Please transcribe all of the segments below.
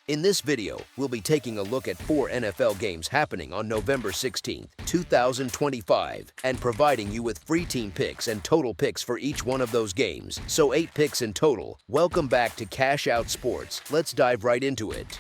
In this video, we'll be taking a look at 4 NFL games happening on November 16, 2025, and providing you with free team picks and total picks for each one of those games, so 8 picks in total. Welcome back to Cash Out Sports. Let's dive right into it.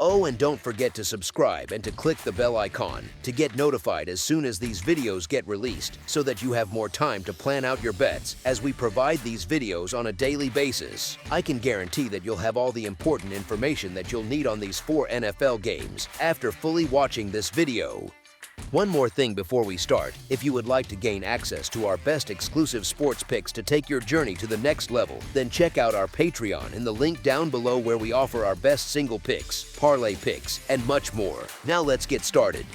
Oh, and don't forget to subscribe and to click the bell icon to get notified as soon as these videos get released so that you have more time to plan out your bets as we provide these videos on a daily basis. I can guarantee that you'll have all the important information that you'll need on these 4 NFL games after fully watching this video. One more thing before we start, if you would like to gain access to our best exclusive sports picks to take your journey to the next level, then check out our Patreon in the link down below where we offer our best single picks, parlay picks, and much more. Now let's get started.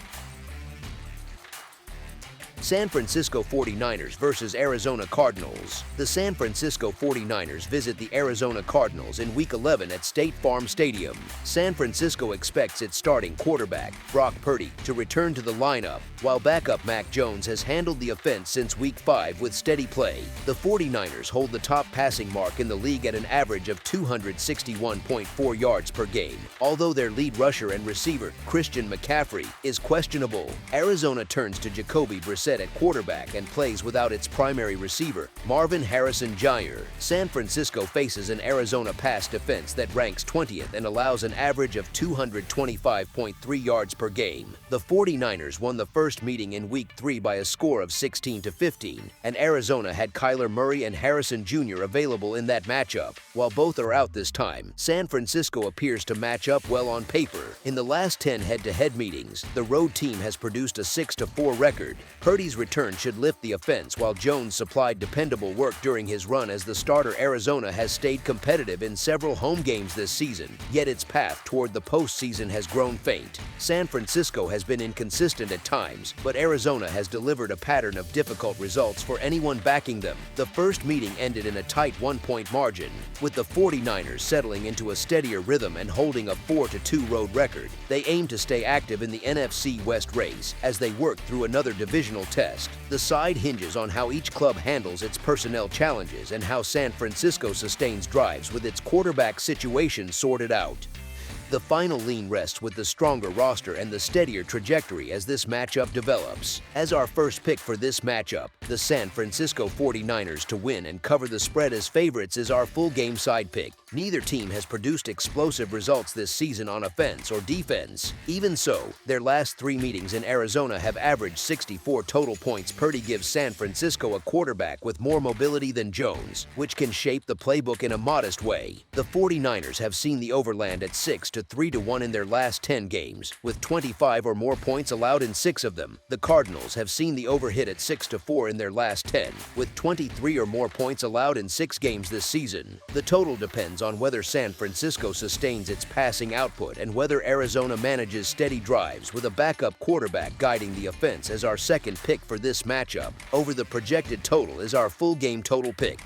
San Francisco 49ers versus Arizona Cardinals. The San Francisco 49ers visit the Arizona Cardinals in Week 11 at State Farm Stadium. San Francisco expects its starting quarterback, Brock Purdy, to return to the lineup, while backup Mac Jones has handled the offense since Week 5 with steady play. The 49ers hold the top passing mark in the league at an average of 261.4 yards per game, although their lead rusher and receiver, Christian McCaffrey, is questionable. Arizona turns to Jacoby Brissett at quarterback and plays without its primary receiver, Marvin Harrison Jr. San Francisco faces an Arizona pass defense that ranks 20th and allows an average of 225.3 yards per game. The 49ers won the first meeting in Week 3 by a score of 16-15, and Arizona had Kyler Murray and Harrison Jr. available in that matchup. While both are out this time, San Francisco appears to match up well on paper. In the last 10 head-to-head meetings, the road team has produced a 6-4 record. Purdy's return should lift the offense, while Jones supplied dependable work during his run as the starter. Arizona has stayed competitive in several home games this season, yet its path toward the postseason has grown faint. San Francisco has been inconsistent at times, but Arizona has delivered a pattern of difficult results for anyone backing them. The first meeting ended in a tight 1-point margin, with the 49ers settling into a steadier rhythm and holding a 4-2 road record. They aim to stay active in the NFC West race as they work through another divisional test. The side hinges on how each club handles its personnel challenges and how San Francisco sustains drives with its quarterback situation sorted out. The final lean rests with the stronger roster and the steadier trajectory as this matchup develops. As our first pick for this matchup, the San Francisco 49ers to win and cover the spread as favorites is our full game side pick. Neither team has produced explosive results this season on offense or defense. Even so, their last 3 meetings in Arizona have averaged 64 total points. Purdy gives San Francisco a quarterback with more mobility than Jones, which can shape the playbook in a modest way. The 49ers have seen the overland at 6-3-1 in their last 10 games, with 25 or more points allowed in 6 of them. The Cardinals have seen the overhit at 6-4 in their last 10, with 23 or more points allowed in 6 games this season. The total depends on whether San Francisco sustains its passing output and whether Arizona manages steady drives with a backup quarterback guiding the offense. As our second pick for this matchup, over the projected total is our full game total pick.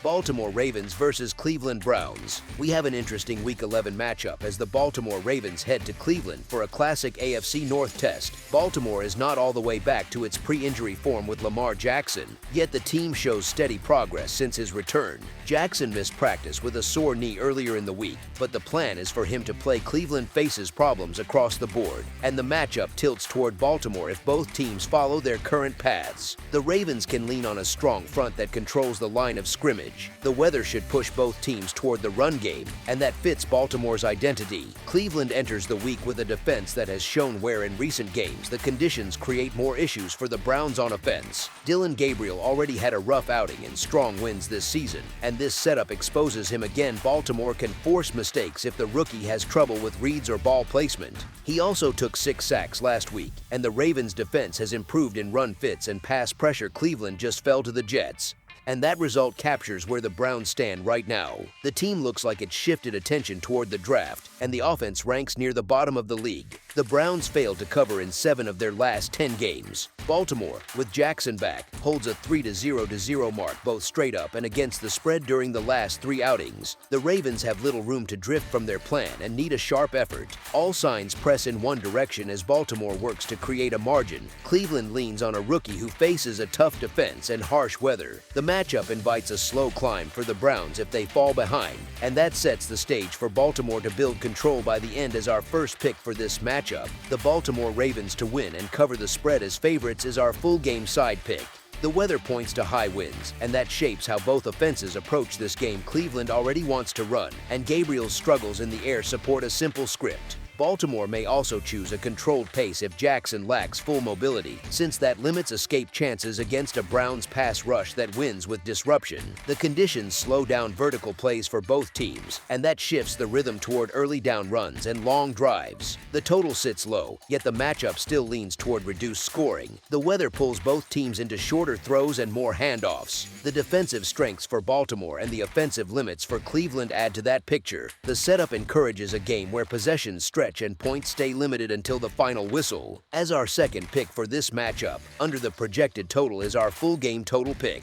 Baltimore Ravens versus Cleveland Browns. We have an interesting Week 11 matchup as the Baltimore Ravens head to Cleveland for a classic AFC North test. Baltimore is not all the way back to its pre-injury form with Lamar Jackson, yet the team shows steady progress since his return. Jackson missed practice with a sore knee earlier in the week, but the plan is for him to play. Cleveland faces problems across the board, and the matchup tilts toward Baltimore if both teams follow their current paths. The Ravens can lean on a strong front that controls the line of scrimmage. The weather should push both teams toward the run game, and that fits Baltimore's identity. Cleveland enters the week with a defense that has shown where in recent games the conditions create more issues for the Browns on offense. Dillon Gabriel already had a rough outing in strong wins this season, and this setup exposes him again. Baltimore can force mistakes if the rookie has trouble with reads or ball placement. He also took 6 sacks last week, and the Ravens' defense has improved in run fits and pass pressure. Cleveland just fell to the Jets, and that result captures where the Browns stand right now. The team looks like it shifted attention toward the draft, and the offense ranks near the bottom of the league. The Browns failed to cover in 7 of their last 10 games. Baltimore, with Jackson back, holds a 3-0 mark both straight up and against the spread during the last 3 outings. The Ravens have little room to drift from their plan and need a sharp effort. All signs press in one direction as Baltimore works to create a margin. Cleveland leans on a rookie who faces a tough defense and harsh weather. The matchup invites a slow climb for the Browns if they fall behind, and that sets the stage for Baltimore to build control by the end. As our first pick for this matchup, the Baltimore Ravens to win and cover the spread as favorites is our full game side pick. The weather points to high winds, and that shapes how both offenses approach this game. Cleveland already wants to run, and Gabriel's struggles in the air support a simple script. Baltimore may also choose a controlled pace if Jackson lacks full mobility, since that limits escape chances against a Browns pass rush that wins with disruption. The conditions slow down vertical plays for both teams, and that shifts the rhythm toward early down runs and long drives. The total sits low, yet the matchup still leans toward reduced scoring. The weather pulls both teams into shorter throws and more handoffs. The defensive strengths for Baltimore and the offensive limits for Cleveland add to that picture. The setup encourages a game where possessions stretch and points stay limited until the final whistle. As our second pick for this matchup, under the projected total is our full game total pick.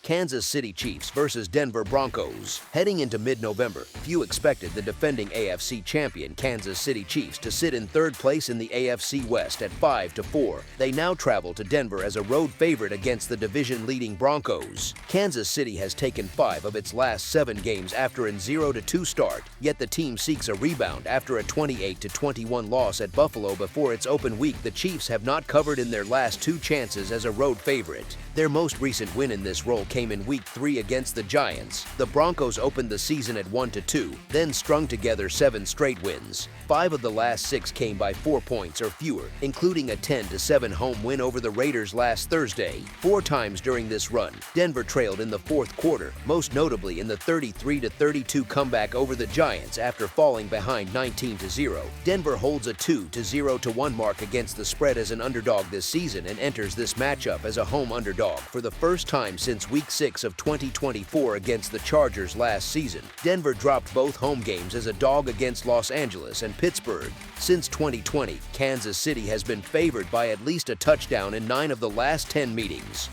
Kansas City Chiefs versus Denver Broncos. Heading into mid-November, few expected the defending AFC champion Kansas City Chiefs to sit in third place in the AFC West at 5-4. They now travel to Denver as a road favorite against the division-leading Broncos. Kansas City has taken 5 of its last 7 games after an 0-2 start, yet the team seeks a rebound after a 28-21 loss at Buffalo before its open week. The Chiefs have not covered in their last 2 chances as a road favorite. Their most recent win in this role came in Week 3 against the Giants. The Broncos opened the season at 1-2, then strung together 7 straight wins. 5 of the last 6 came by 4 points or fewer, including a 10-7 home win over the Raiders last Thursday. 4 times during this run, Denver trailed in the fourth quarter, most notably in the 33-32 comeback over the Giants after falling behind 19-0. Denver holds a 2-0-1 mark against the spread as an underdog this season and enters this matchup as a home underdog for the first time since Week 6 of 2024 against the Chargers last season. Denver dropped both home games as a dog against Los Angeles and Pittsburgh. Since 2020, Kansas City has been favored by at least a touchdown in 9 of the last 10 meetings.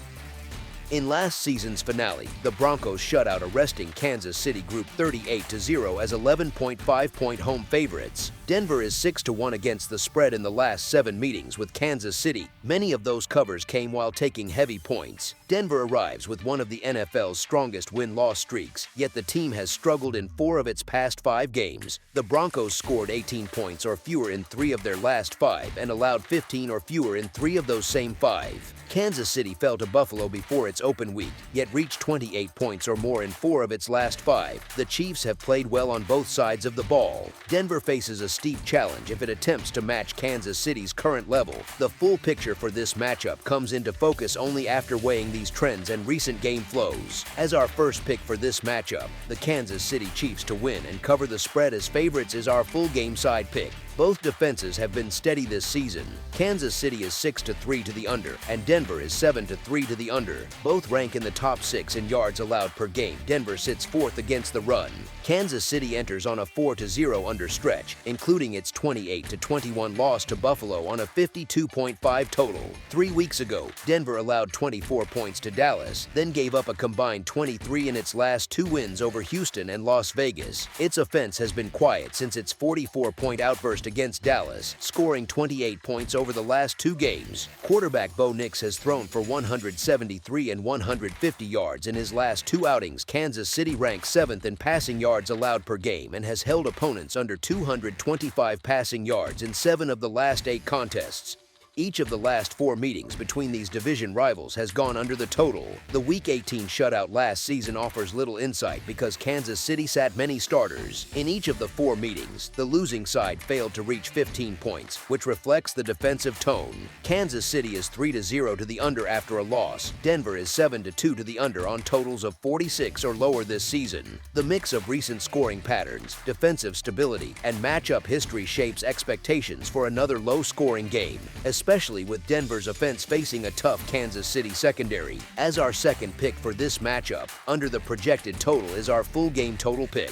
In last season's finale, the Broncos shut out a resting Kansas City group 38-0 as 11.5-point home favorites. Denver is 6-1 against the spread in the last 7 meetings with Kansas City. Many of those covers came while taking heavy points. Denver arrives with one of the NFL's strongest win-loss streaks, yet the team has struggled in 4 of its past 5 games. The Broncos scored 18 points or fewer in 3 of their last 5 and allowed 15 or fewer in 3 of those same 5. Kansas City fell to Buffalo before its open week, yet reached 28 points or more in 4 of its last 5. The Chiefs have played well on both sides of the ball. Denver faces a steep challenge if it attempts to match Kansas City's current level. The full picture for this matchup comes into focus only after weighing these trends and recent game flows. As our first pick for this matchup, the Kansas City Chiefs to win and cover the spread as favorites is our full game side pick. Both defenses have been steady this season. Kansas City is 6-3 to the under, and Denver is 7-3 to the under. Both rank in the top 6 in yards allowed per game. Denver sits 4th against the run. Kansas City enters on a 4-0 under stretch, including its 28-21 loss to Buffalo on a 52.5 total. 3 weeks ago, Denver allowed 24 points to Dallas, then gave up a combined 23 in its last 2 wins over Houston and Las Vegas. Its offense has been quiet since its 44-point outburst against Dallas, scoring 28 points over the last 2 games. Quarterback Bo Nix has thrown for 173 and 150 yards in his last 2 outings. Kansas City ranks 7th in passing yards allowed per game and has held opponents under 225 passing yards in 7 of the last 8 contests. Each of the last 4 meetings between these division rivals has gone under the total. The Week 18 shutout last season offers little insight because Kansas City sat many starters. In each of the 4 meetings, the losing side failed to reach 15 points, which reflects the defensive tone. Kansas City is 3-0 to the under after a loss. Denver is 7-2 to the under on totals of 46 or lower this season. The mix of recent scoring patterns, defensive stability, and matchup history shapes expectations for another low-scoring game, especially with Denver's offense facing a tough Kansas City secondary. As our second pick for this matchup, under the projected total is our full game total pick.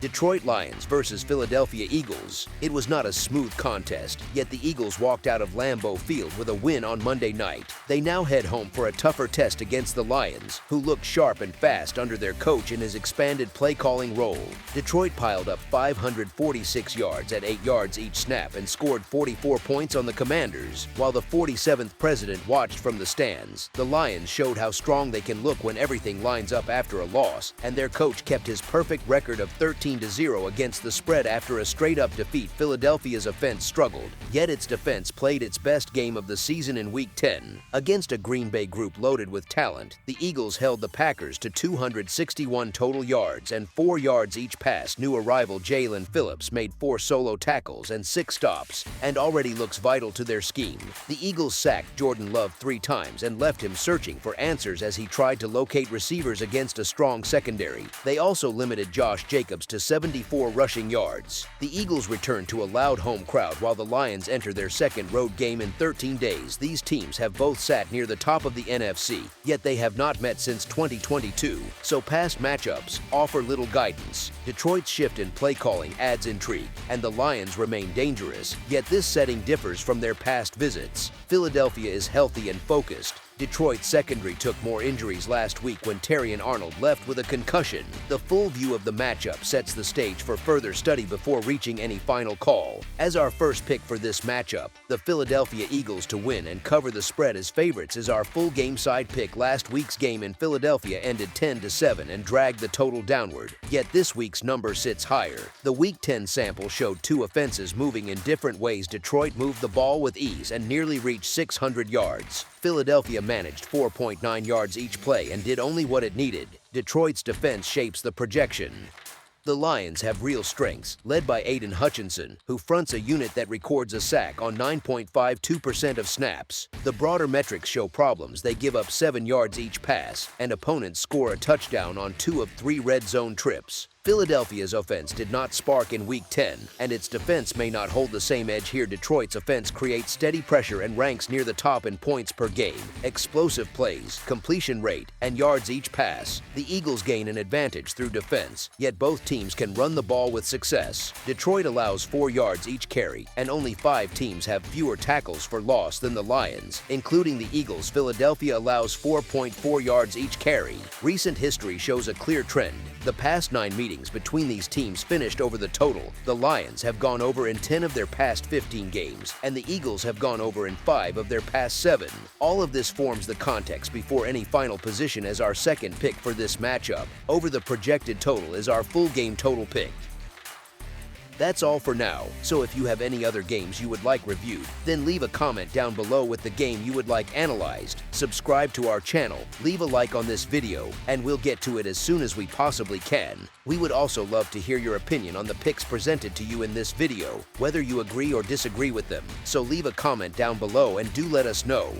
Detroit Lions versus Philadelphia Eagles. It was not a smooth contest, yet the Eagles walked out of Lambeau Field with a win on Monday night. They now head home for a tougher test against the Lions, who looked sharp and fast under their coach in his expanded play-calling role. Detroit piled up 546 yards at 8 yards each snap and scored 44 points on the Commanders. While the 47th president watched from the stands, the Lions showed how strong they can look when everything lines up after a loss, and their coach kept his perfect record of 13-0 against the spread after a straight-up defeat. Philadelphia's offense struggled, yet its defense played its best game of the season in Week 10. Against a Green Bay group loaded with talent, the Eagles held the Packers to 261 total yards and 4 yards each pass. New arrival Jalen Phillips made 4 solo tackles and 6 stops, and already looks vital to their scheme. The Eagles sacked Jordan Love 3 times and left him searching for answers as he tried to locate receivers against a strong secondary. They also limited Josh Jacobs to 74 rushing yards. The Eagles return to a loud home crowd while the Lions enter their second road game in 13 days. These teams have both sat near the top of the NFC, yet they have not met since 2022, so past matchups offer little guidance. Detroit's shift in play calling adds intrigue, and the Lions remain dangerous, yet this setting differs from their past visits. Philadelphia is healthy and focused. Detroit's secondary took more injuries last week when Terrion Arnold left with a concussion. The full view of the matchup sets the stage for further study before reaching any final call. As our first pick for this matchup, the Philadelphia Eagles to win and cover the spread as favorites is our full game side pick. Last week's game in Philadelphia ended 10-7 and dragged the total downward, yet this week's number sits higher. The Week 10 sample showed 2 offenses moving in different ways. Detroit moved the ball with ease and nearly reached 600 yards. Philadelphia managed 4.9 yards each play and did only what it needed. Detroit's defense shapes the projection. The Lions have real strengths, led by Aiden Hutchinson, who fronts a unit that records a sack on 9.52% of snaps. The broader metrics show problems. They give up 7 yards each pass, and opponents score a touchdown on 2 of 3 red zone trips. Philadelphia's offense did not spark in Week 10, and its defense may not hold the same edge here. Detroit's offense creates steady pressure and ranks near the top in points per game, explosive plays, completion rate, and yards each pass. The Eagles gain an advantage through defense, yet both teams can run the ball with success. Detroit allows 4 yards each carry, and only 5 teams have fewer tackles for loss than the Lions, including the Eagles. Philadelphia allows 4.4 yards each carry. Recent history shows a clear trend. The past 9 meetings between these teams finished over the total. The Lions have gone over in 10 of their past 15 games, and the Eagles have gone over in 5 of their past 7. All of this forms the context before any final position as our second pick for this matchup. Over the projected total is our full game total pick. That's all for now, so if you have any other games you would like reviewed, then leave a comment down below with the game you would like analyzed. Subscribe to our channel, leave a like on this video, and we'll get to it as soon as we possibly can. We would also love to hear your opinion on the picks presented to you in this video, whether you agree or disagree with them, so leave a comment down below and do let us know.